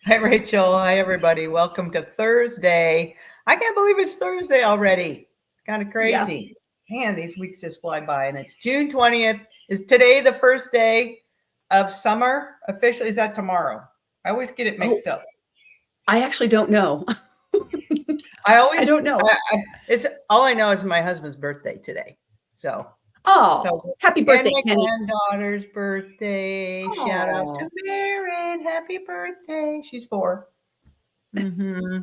Hi, Rachel. Hi, everybody. Welcome to Thursday. I can't believe it's Thursday already. It's kind of Yeah. crazy. Man, these weeks just fly by, and it's June 20th. Is today the first day of summer? Officially, is that tomorrow? I always get it Oh, mixed up. I actually don't know. I I always, don't know. it's all I know is my husband's birthday today. So, Oh, so, happy and birthday, my Kenny. granddaughter's birthday. Shout out to Oh. Marin. Happy birthday. She's 4. Mm-hmm.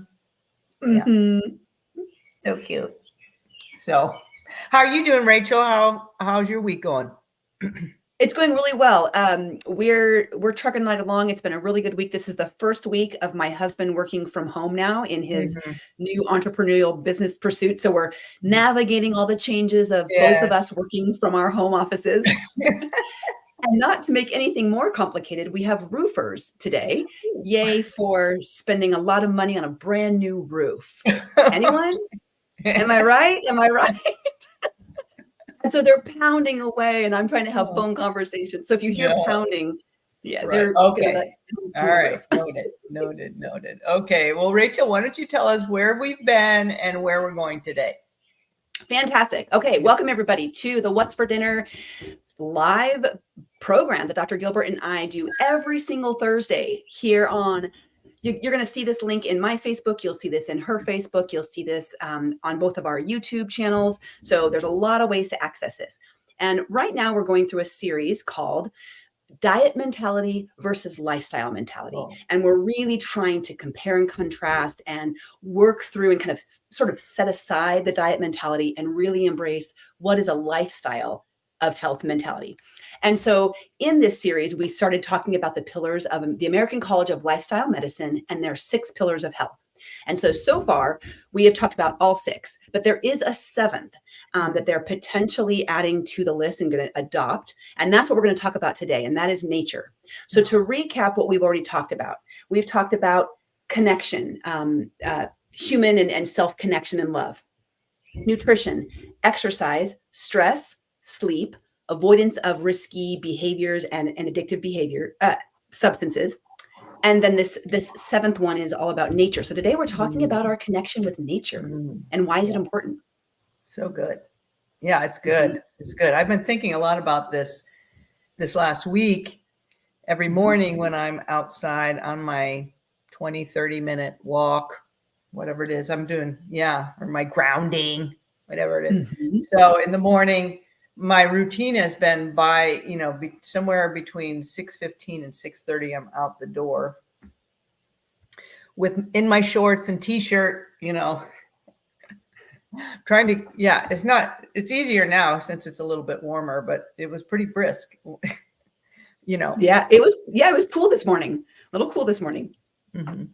Yeah. Hmm. So cute. So, how are you doing, Rachel? How's your week going? It's going really well. We're trucking right along. It's been a really good week. This is the first week of my husband working from home now in his Mhm. new entrepreneurial business pursuit. So we're navigating all the changes of both of us Yes. working from our home offices. And not to make anything more complicated, we have roofers today. Yay for spending a lot of money on a brand new roof. Anyone? Am I right? Am I right? And so they're pounding away, and I'm trying to have Oh, phone conversations. So if you hear yeah. pounding, yeah, Right. they're gonna Okay. like pound All through the right. roof. Noted. Noted. Noted. Okay. Well, Rachel, why don't you tell us where we've been and where we're going today? Fantastic. Okay, welcome everybody to the What's for Dinner live program that Dr. Gilbert and I do every single Thursday here on. You're going to see this link in my Facebook. You'll see this in her Facebook. You'll see this on both of our YouTube channels. So there's a lot of ways to access this. And right now we're going through a series called Diet Mentality versus Lifestyle Mentality. Oh, And we're really trying to compare and contrast and work through and kind of sort of set aside the diet mentality and really embrace what is a lifestyle of health mentality. And so in this series, we started talking about the pillars of the American College of Lifestyle Medicine and their 6 pillars of health. And so far, we have talked about all 6, but there is a 7th that they're potentially adding to the list and going to adopt. And that's what we're going to talk about today, and that is nature. So to recap what we've already talked about, we've talked about connection, human and self-connection and love, nutrition, exercise, stress, sleep, avoidance of risky behaviors and addictive behavior, substances. And then this 7th one is all about nature. So today we're talking mm, about our connection with nature mm. and why is it Yeah. important? So good. Yeah, it's Mhm. good. It's good. I've been thinking a lot about this last week. Every Mhm. morning when I'm outside on my 20, 30-minute walk, whatever it is I'm doing, yeah, or my grounding, whatever it is. Mhm. So in the morning, my routine has been by, somewhere between 6:15 and 6:30, I'm out the door with in my shorts and t-shirt, trying to, yeah, it's easier now since it's a little bit warmer, but it was pretty brisk, you know. Yeah, it was cool this morning. A little cool this morning. Mhm.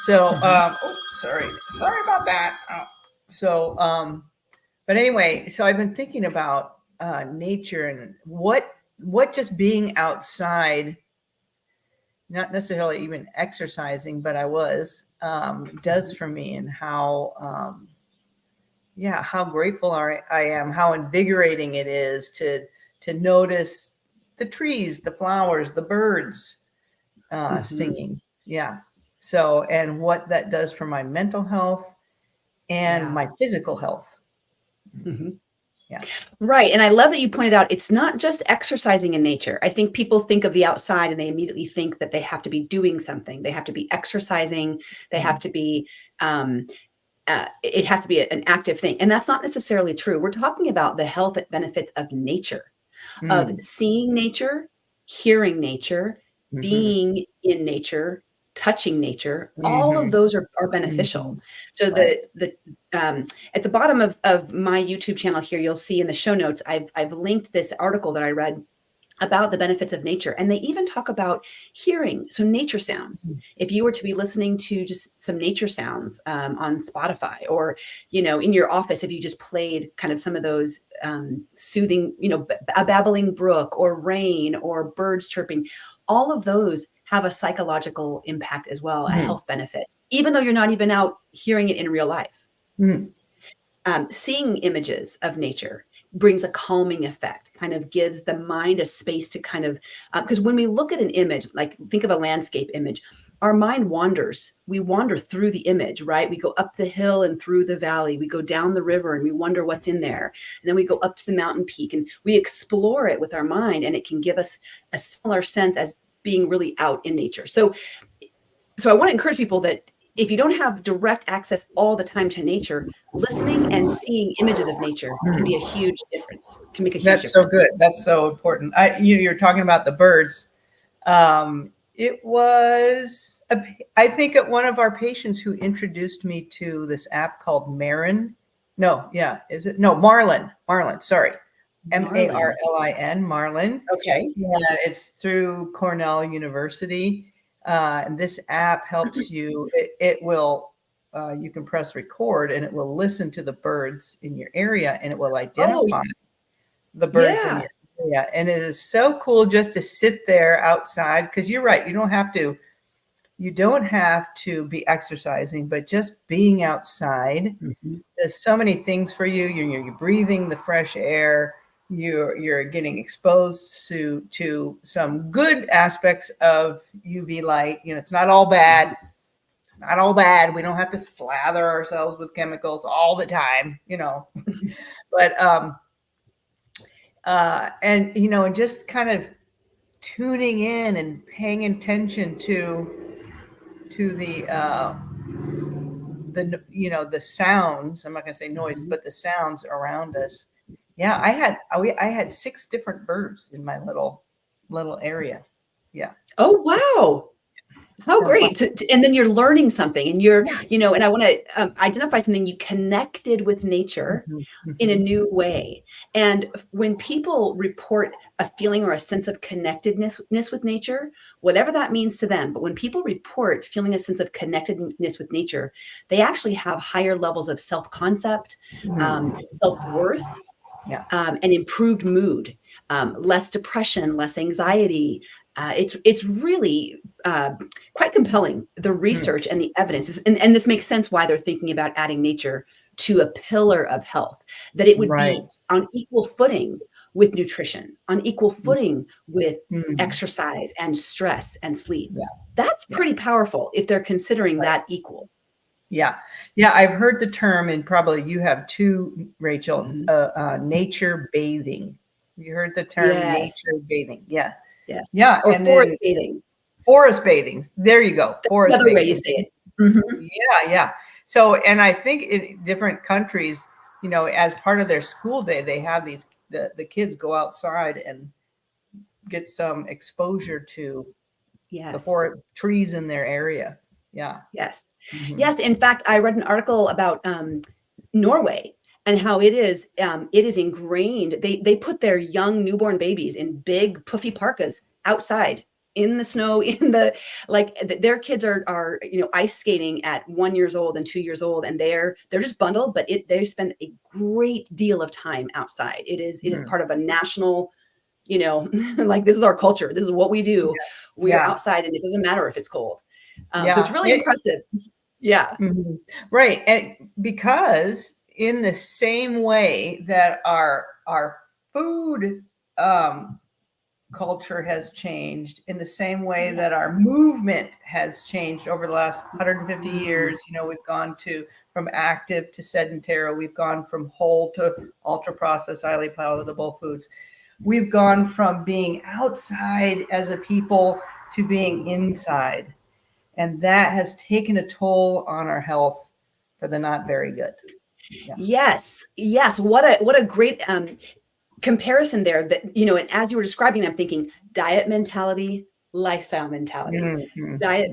So, Mhm. sorry about that. But anyway, so I've been thinking about nature and what just being outside, not necessarily even exercising, but I was does Mhm. for me, and how yeah, how grateful I am, how invigorating it is to notice the trees, the flowers, the birds Mhm. singing. Yeah. So, and what that does for my mental health and Yeah. my physical health. Mhm. Yeah. Right, and I love that you pointed out it's not just exercising in nature. I think people think of the outside and they immediately think that they have to be doing something. They have to be exercising. They have Mhm. to be um, it has to be an active thing. And that's not necessarily true. We're talking about the health benefits of nature, of Mm. seeing nature, hearing nature, Mhm. being in nature, touching nature. All of Mhm. those are beneficial. Mhm. So Right. um, at the bottom of my YouTube channel here, you'll see in the show notes, I've linked this article that I read about the benefits of nature. And they even talk about hearing. So nature sounds. Mhm. If you were to be listening to just some nature sounds on Spotify, or, in your office, if you just played kind of some of those soothing, a babbling brook or rain or birds chirping, all of those have a psychological impact as well, a Mhm. health benefit, even though you're not even out hearing it in real life. Mhm. Seeing images of nature brings a calming effect, kind of gives the mind a space to kind of, because when we look at an image, like think of a landscape image, our mind wanders. We wander through the image, right? We go up the hill and through the valley. We go down the river and we wonder what's in there. And then we go up to the mountain peak and we explore it with our mind, and it can give us a similar sense as being really out in nature. So I want to encourage people that if you don't have direct access all the time to nature, listening and seeing images of nature can be a huge difference, can make a huge That's difference. so good. That's so important. You're talking about the birds. It was, I think, one of our patients who introduced me to this app called Marin. No, yeah, is it? No, Marlin. Marlin, sorry. Marlin, Marlin. Okay. Yeah, it's through Cornell University. And this app helps you. It will, you can press record and it will listen to the birds in your area, and it will identify the birds in your area. And it is so cool just to sit there outside, because you're right, you don't have to be exercising, but just being outside. There's so many things for you. You're breathing the fresh air. You're getting exposed to some good aspects of UV light. It's not all bad. Not all bad. We don't have to slather ourselves with chemicals all the time, but and just kind of tuning in and paying attention to the sounds. I'm not going to say noise, but the sounds around us. Yeah, I had 6 different birds in my little area. Yeah. Oh, wow. How great. And then you're learning something, and and I want to identify something. You connected with nature in a new way. And when people report a feeling or a sense of connectedness with nature, whatever that means to them, but when people report feeling a sense of connectedness with nature, they actually have higher levels of self-concept, self-worth, and improved mood, less depression, less anxiety. It's really quite compelling, the research and the evidence. And this makes sense why they're thinking about adding nature to a pillar of health, that it would be on equal footing with nutrition, on equal footing with exercise and stress and sleep. That's pretty powerful if they're considering that equal. Yeah. I've heard the term, and probably you have too, Rachel, nature bathing. You heard the term nature bathing. Yeah. Yes. Yeah. Or forest bathing. Forest bathing. There you go. Forest Another bathing. way you say it. Yeah. So, and I think in different countries, as part of their school day, they have the kids go outside and get some exposure to the forest trees in their area. Yeah. Yes. Yes. In fact, I read an article about Norway and how it is ingrained. They put their young newborn babies in big puffy parkas outside in the snow, their kids are ice skating at 1 year old and 2 years old, and they're just bundled, but they spend a great deal of time outside. It is part of a national, this is our culture. This is what we do. We are outside, and it doesn't matter if it's cold. So it's really impressive. Yeah. Right. And because in the same way that our food culture has changed, in the same way that our movement has changed over the last 150 years, we've gone from active to sedentary. We've gone from whole to ultra processed, highly palatable foods. We've gone from being outside as a people to being inside. And that has taken a toll on our health for the not very good. Yeah. Yes. What a great comparison there. That and as you were describing, I'm thinking diet mentality, lifestyle mentality, right? I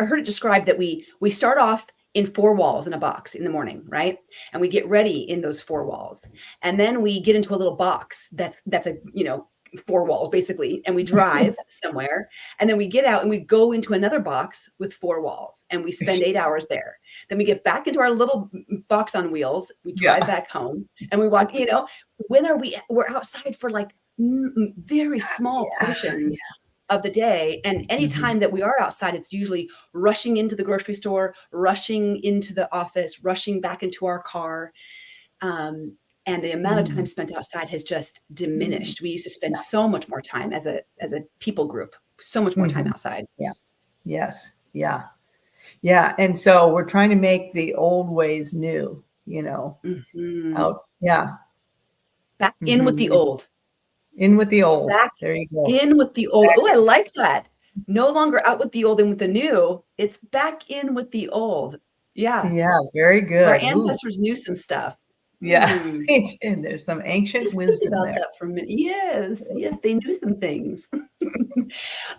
heard it described that we start off in 4 walls in a box in the morning, right? And we get ready in those 4 walls, and then we get into a little box that's a 4 walls basically, and we drive somewhere, and then we get out and we go into another box with 4 walls, and we spend 8 hours there. Then we get back into our little box on wheels, we drive back home, and we walk. We're outside for very small portions of the day, and anytime that we are outside, it's usually rushing into the grocery store, rushing into the office, rushing back into our car. and the amount of time Mm. spent outside has just diminished. We used to spend so much more time as a people group, so much more time Mhm. outside. Yes. Yeah. Yeah. And so we're trying to make the old ways new, Mhm. out. Yeah. Back in with the Mhm. old. In with the old. Back There you go. in with the old. Back. Oh, I like that. No longer out with the old and with the new. It's back in with the old. Yeah. Yeah. Very Our good. Ooh. ancestors knew some stuff. Yeah. Hmm. And there's some ancient Just think wisdom about there. that for a minute. Yes, yes, they knew some things.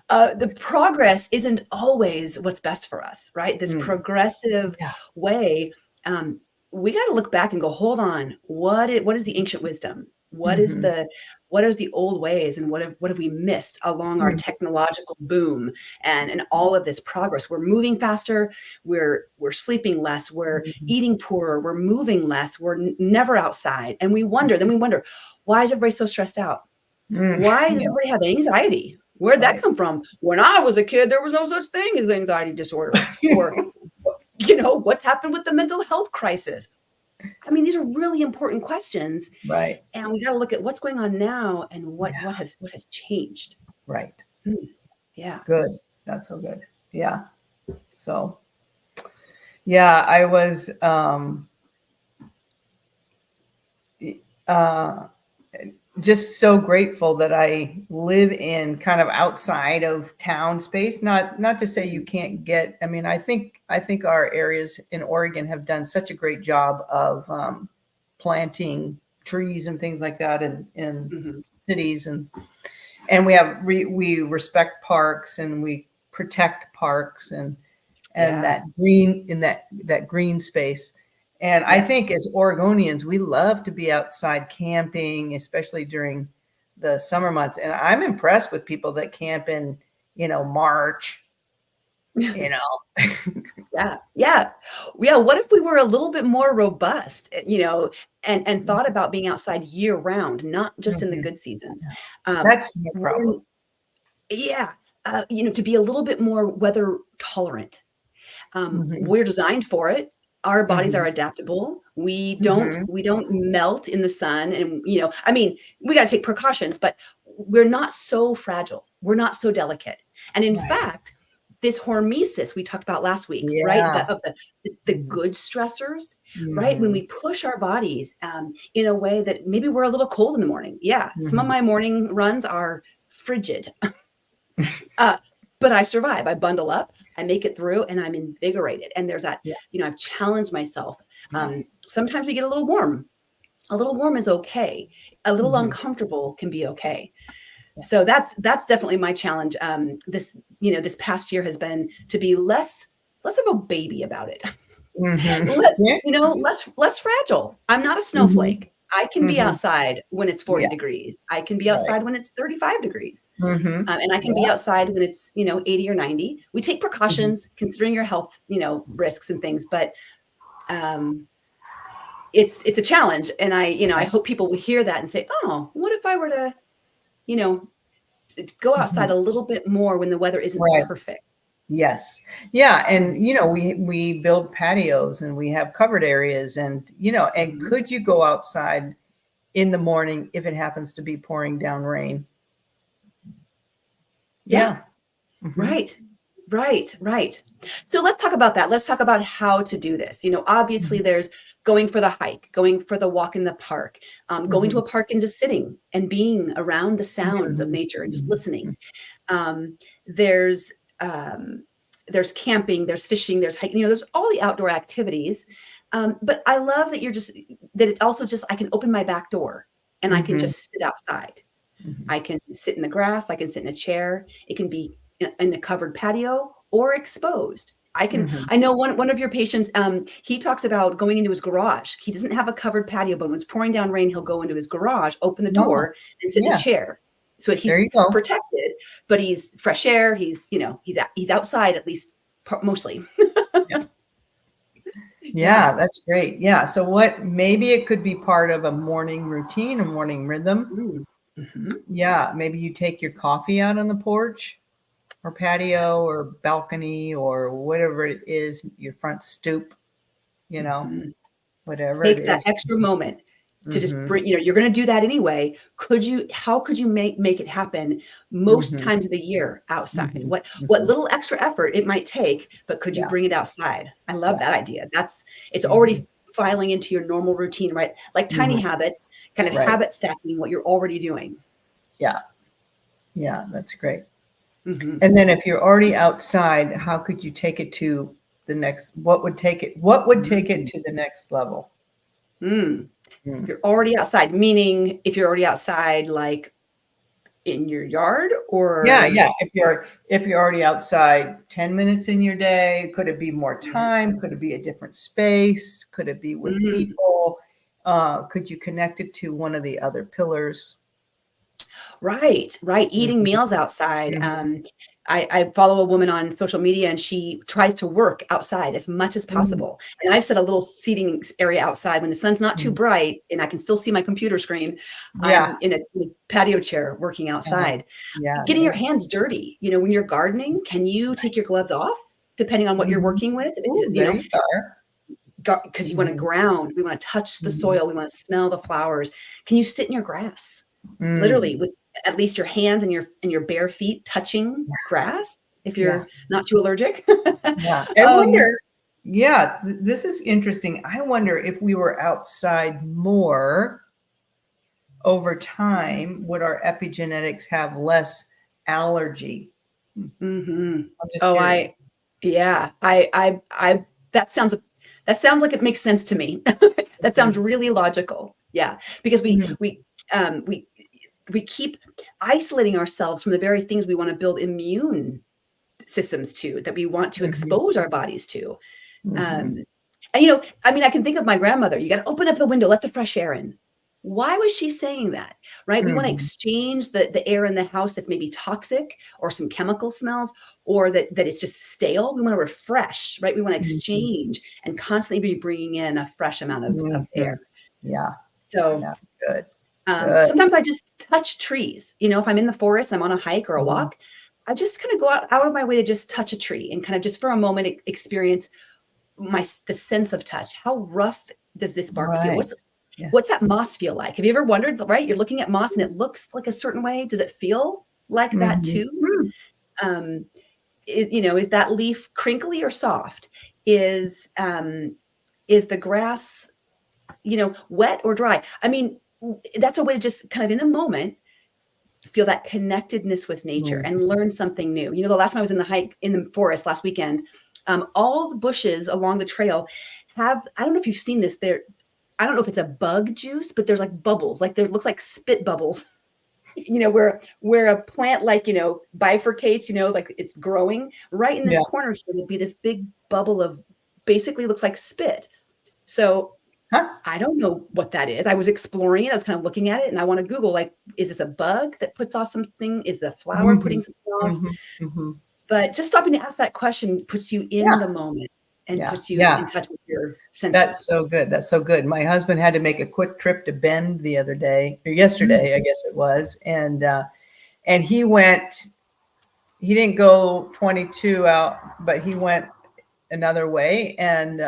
The progress isn't always what's best for us, right? This Mm. progressive Yeah. way, um, we got to look back and go, hold on, what is the ancient wisdom? Mhm. What are the old ways, and what have we missed along our Mhm. technological boom and all of this progress? We're moving faster, we're sleeping less, we're Mhm. eating poorer, we're moving less, we're never outside, and we wonder, why is everybody so stressed out? Mm. Why does Yeah. everybody have anxiety? Where'd that Right. come from? When I was a kid, there was no such thing as anxiety disorder. Or, what's happened with the mental health crisis? I mean, these are really important questions, Right. and we got to look at what's going on now and what Yeah. what has changed. Right. Hmm, yeah. Good. That's so good. Yeah. So, yeah, I was uh, just so grateful that I live in kind of outside of town space. Not to say you Mhm, can't get. I mean, I think our areas in Oregon have done such a great job of planting trees and things like that in mhm. cities, and we respect parks and we protect parks and Yeah. that green in that green space. And I Yes. think as Oregonians, we love to be outside camping, especially during the summer months. And I'm impressed with people that camp in, March, you know. Yeah, yeah. Yeah, what if we were a little bit more robust, and thought about being outside year round, not just in the Mhm. good seasons? Um, That's no we're problem. Yeah, to be a little bit more weather tolerant. Mhm. We're designed for it. Our bodies are Mhm. adaptable. We don't Mhm. we don't melt in the sun, and, I mean, we gotta take precautions, but we're not so fragile. We're not so delicate. And in Right. fact, this hormesis we talked about last week, right? Yeah. The Mhm. good stressors, right? When Mhm. we push our bodies, in a way that maybe we're a little cold in the morning. Yeah, some of Mhm. my morning runs are frigid. Uh, but I survive. I bundle up, I make it through, and I'm invigorated. And there's that, Yeah. I've challenged myself. Yeah. Sometimes we get a little warm. A little warm is okay. A little Mhm. uncomfortable can be okay. Yeah. So that's definitely my challenge. This past year has been to be less of a baby about it. Mhm. Less, Yeah. less fragile. I'm not a Mhm. snowflake. I can be Mhm. outside when it's 40 Yeah. degrees. I can be Right. outside when it's 35 degrees. Mhm. And I can be Yeah. outside when it's, 80 or 90. We take Mhm. precautions considering your health, risks and things, but um, it's a challenge. And I Yeah. hope people will hear that and say, oh, what if I were to, you know, go outside Mhm. a little bit more when the weather isn't Right. perfect? Yes. Yeah, Mm, and we build patios and we have covered areas and mhm. could you go outside in the morning if it happens to be pouring down rain? Yeah. Yeah. Mhm. Right. Right, right. So let's talk about that. Let's talk about how to do this. Obviously Mhm. there's going for the hike, going for the walk in the park, going to Mhm. a park and just sitting and being around the sounds of Mhm. nature and just Mhm. listening. Um, there's um, there's camping, there's fishing, there's hiking, there's all the outdoor activities. But I love that that it's also just I can open my back door and I can Mhm. just sit outside. Mhm. I can sit in the grass, I can sit in a chair. It can be in a covered patio or exposed. Mhm. I know one of your patients, he talks about going into his garage. He doesn't have a covered patio, but when it's pouring down rain, he'll go into his garage, open the No. door, and sit in a Yeah. chair. So There he's you go. protected, but he's fresh air. He's outside at least mostly. Yeah. Yeah. Yeah, that's great. Yeah, so what maybe it could be part of a morning routine, a morning rhythm. Mm. Mhm. Yeah, maybe you take your coffee out on the porch or Yes. patio or balcony or whatever it is, your front stoop, you know, Mhm. whatever it Take that is. extra moment. to just Mhm. bring, you're going to do that anyway. How could you make it happen most Mhm. times of the year outside? Mhm. What Mhm. little extra effort it might take, but could you Yeah. bring it outside? I love Yeah. that idea. It's Mhm. already filing into your normal routine, right? Like tiny Mhm. habits, kind of Right. habit stacking what you're already doing. Yeah. Yeah, that's great. Hmm. And then if you're already outside, how could you take it to the next what would take it to the next level? Mm. If Mm. you're already outside, meaning if you're already outside, like in your yard Yeah, or yeah. If you're already outside 10 minutes in your day, could it be more time? Could it be a different space? Could it be with mm, people? Could you connect it to one of the other pillars? right, right. Eating Mhm, meals outside. mhm, I follow a woman on social media and she tries to work outside as much as mm, possible. And I've set a little seating area outside when the sun's not too mhm. bright and I can still see my computer screen. Yeah, I'm in a patio chair working uh-huh. outside. Yeah, Getting your yeah. hands dirty. When you're gardening, can you take your gloves off depending on what you're Mhm. working with? Ooh, there you are. Because you want to Mhm, ground, we want to touch the mhm, soil, we want to smell the flowers. Can you sit in your grass? Literally mm. with at least your hands and your bare feet touching grass if Yeah, you're not too allergic. yeah. I Um, wonder yeah, this is interesting. I wonder if we were outside more over time, would our epigenetics have less allergy? Hmm, mhm. I'm just Oh, curious. yeah, that sounds like it makes sense to me. That sounds Mhm, really logical. Yeah, because mhm, um, we we keep isolating ourselves from the very things we want to build immune systems to, that we want to mhm, expose our bodies to. mhm, Um, and I mean, I can think of my grandmother. You got to open up the window, let the fresh air in. Why was she saying that? Right? We want to mhm, exchange the air in the house that's maybe toxic or some chemical smells, or that is just stale. We want to refresh, right? We want to mhm, exchange and constantly be bringing in a fresh amount of air. mhm. Yeah, So yeah, good, good. sometimes I just touch trees. If I'm in the forest, I'm on a hike or a Mhm, walk, I just kind of go out of my way to just touch a tree and kind of just for a moment experience the sense of touch. How rough does this bark feel? right, What's yeah. what's that moss feel like? Have you ever wondered, right? You're looking at moss and it looks like a certain way. Does it feel like that Mhm, too? mm, Um, is that leaf crinkly or soft? Is the grass, wet or dry? I mean, that's a way to just kind of in the moment feel that connectedness with nature mm, and learn something new. The last time I was in the forest last weekend, all the bushes along the trail I don't know if you've seen this, I don't know if it's a bug juice, but there's like bubbles, like there looks like spit bubbles, where a plant like, bifurcates, like it's growing right in this yeah, corner here would be this big bubble of basically looks like spit. So huh? I don't know what that is. I was exploring it. I was kind of looking at it and I want to Google, like, is this a bug that puts off something? Is the flower putting Mhm, something off? mhm, mhm. But just stopping to ask that question puts you in Yeah, the moment and yeah, puts you yeah. in touch with your That's senses. so good, that's so good. My husband had to make a quick trip to Bend the other day or Mm, yesterday, I guess it was, and he didn't go 22 out, but he went another way, and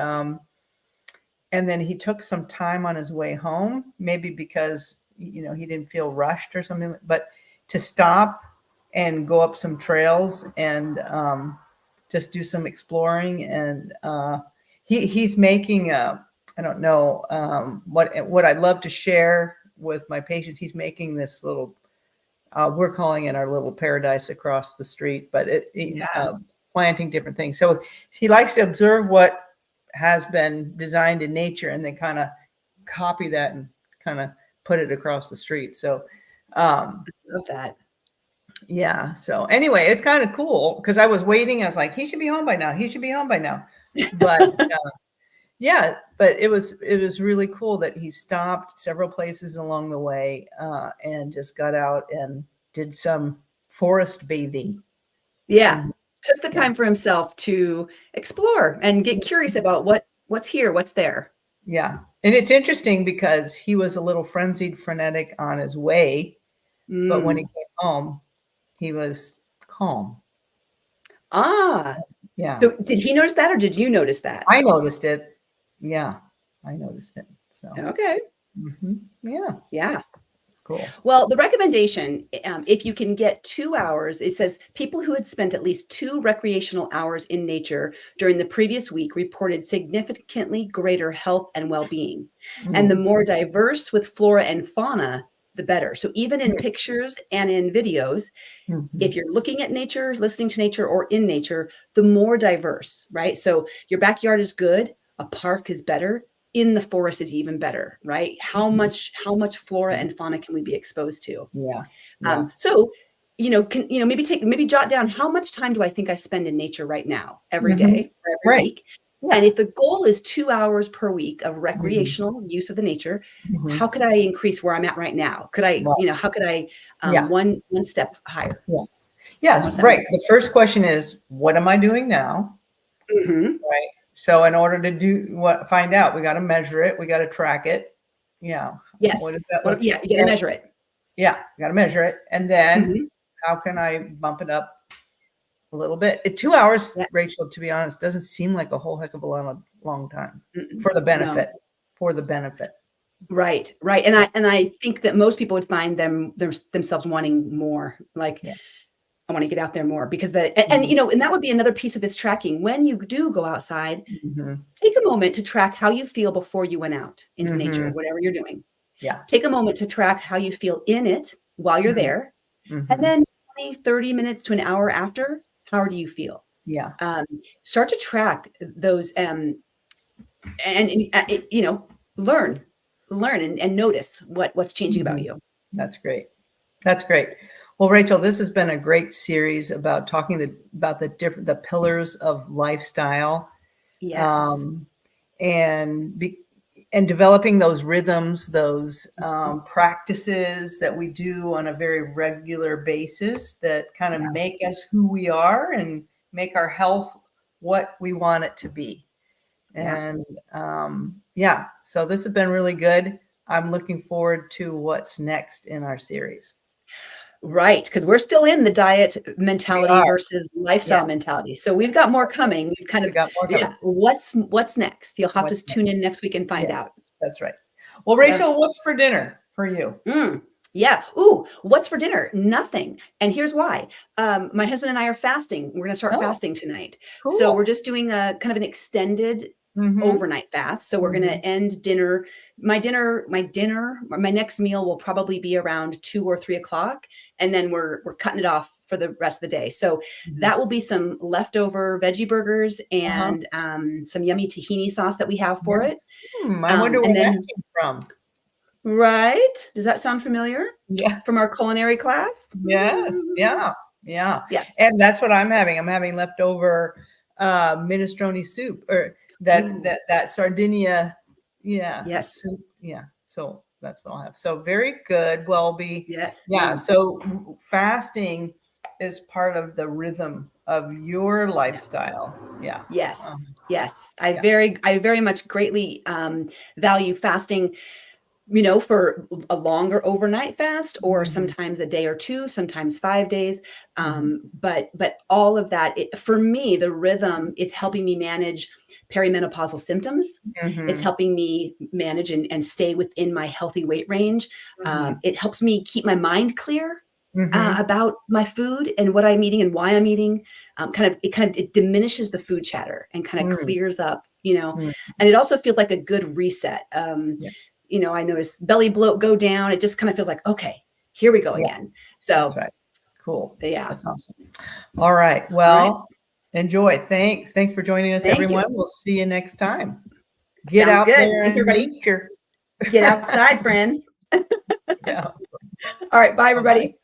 then he took some time on his way home, maybe because, he didn't feel rushed or something, but to stop and go up some trails and, just do some exploring, and, he's making I don't know, what I'd love to share with my patients, he's making this little, we're calling it our little paradise across the street, but yeah. planting different things. So he likes to observe what has been designed in nature and then kind of copy that and kind of put it across the street. So, um, Love that. yeah. So anyway, it's kind of cool because I was waiting. I was like, he should be home by now. He should be home by now. But yeah, but it was really cool that he stopped several places along the way, and just got out and did some forest bathing. Yeah. Mhm. Took the Yeah, time for himself to explore and get curious about what's here, what's there. yeah, and it's interesting because he was a little frenzied, frenetic on his way, but when he Mm. came home, he was calm. Ah. Yeah, So did he notice that or did you notice that? I noticed it. Yeah, I noticed it. So Okay. Yeah, Yeah. cool. Well, the recommendation, if you can get 2 hours, it says people who had spent at least 2 recreational hours in nature during the previous week reported significantly greater health and well-being. And the Mm. more diverse with flora and fauna, the better. So even in pictures and in videos, Mhm. if you're looking at nature, listening to nature, or in nature, the more diverse, right? So your backyard is good, a park is better, in the forest is even better, right? Mhm. How much flora and fauna can we be exposed to? Yeah, yeah. So maybe jot down how much time do I think I spend in nature right now, every Mhm. day or every Right. week? Yeah. And if the goal is 2 hours per week of Mhm. recreational use of the nature, Mhm. how could I increase where I'm at right now? Could I, Right. how could I Yeah. one step higher? Yeah. Yes, One step right. more. The first question is, what am I doing now? Mhm. Right. So in order to find out, we got to measure it. We got to track it. Yeah. What Yes. does that Well, look? yeah, you gotta And measure it. yeah, got to measure it. And then Mhm. how can I bump it up a little bit? 2 hours, Yeah. Rachel, to be honest, doesn't seem like a whole heck of a long time Mm-mm. for the No. benefit. For the benefit. Right, right. And Yeah. I think that most people would find themselves wanting more. Like, Yeah. I want to get out there more because Mhm. and that would be another piece of this tracking. When you do go outside, Mhm. take a moment to track how you feel before you went out into nature, Mhm. whatever you're doing. Yeah. Take a moment to track how you feel in it while you're Mhm. there. And Mhm. then 20, 30 minutes to an hour after, how do you feel? Yeah. Um, Start to track those and learn and notice what's changing about Mhm. you. That's great. That's great. Well, Rachel, this has been a great series about talking about the pillars of lifestyle, Yes. um, and and developing those rhythms, those practices that we do on a very regular basis that kind of Yeah. make us who we are and make our health what we want it to be. Yeah. And yeah, so this has been really good. I'm looking forward to what's next in our series. Right, because we're still in the diet We mentality are. versus Yeah, lifestyle mentality. So we've got more coming. We've kind we of got more yeah. coming. What's next? You'll have to What's tune in next? next week and find Yes, out. that's right. Well, Yeah. Rachel, what's for dinner for you? Yeah. Ooh, what's for dinner? Nothing. And here's why. My husband and I are fasting. We're gonna start Oh, fasting tonight. So we're cool. just doing a kind of an extended Mm-hmm. overnight fast. So we're gonna Mm-hmm. end dinner. My next meal will probably be around 2 or 3 o'clock, and then we're cutting it off for the rest of the day. So Mm-hmm. that will be some leftover veggie burgers Uh-huh. and some yummy tahini sauce that we have Yeah. for it. I wonder And where that then came from. right, does that sound familiar Yeah. from our culinary class? Yes. Yeah. Yeah. Yes. And that's what I'm having. I'm having leftover minestrone soup, or Ooh, that Sardinia, yeah, yes, soup. Yeah. So that's what I'll have. So very good. Well, yes, yeah. So fasting is part of the rhythm of your yeah, lifestyle. Yeah. yes, yes. Yeah. I very much greatly value fasting, for a longer overnight fast or Mhm. sometimes a day or two, sometimes 5 days. Mhm. But all of that, for me, the rhythm is helping me manage perimenopausal symptoms. It's Mhm. helping me manage and stay within my healthy weight range. Mhm. It helps me keep my mind clear Mhm. about my food and what I'm eating and why I'm eating. It diminishes the food chatter and kind of Mhm. clears up, Mhm. and it also feels like a good reset. Yeah. I notice belly bloat go down. It just kind of feels like, okay, here we go Yeah. again. That's So right. Cool. yeah. That's awesome. All right. All right. Well, enjoy. Thanks. Thanks for joining us, Thank you. everyone. We'll see you next time. Get Sounds out good. there Thanks, in everybody. nature. Get outside, friends. Yeah. All right. Bye, Bye-bye. everybody.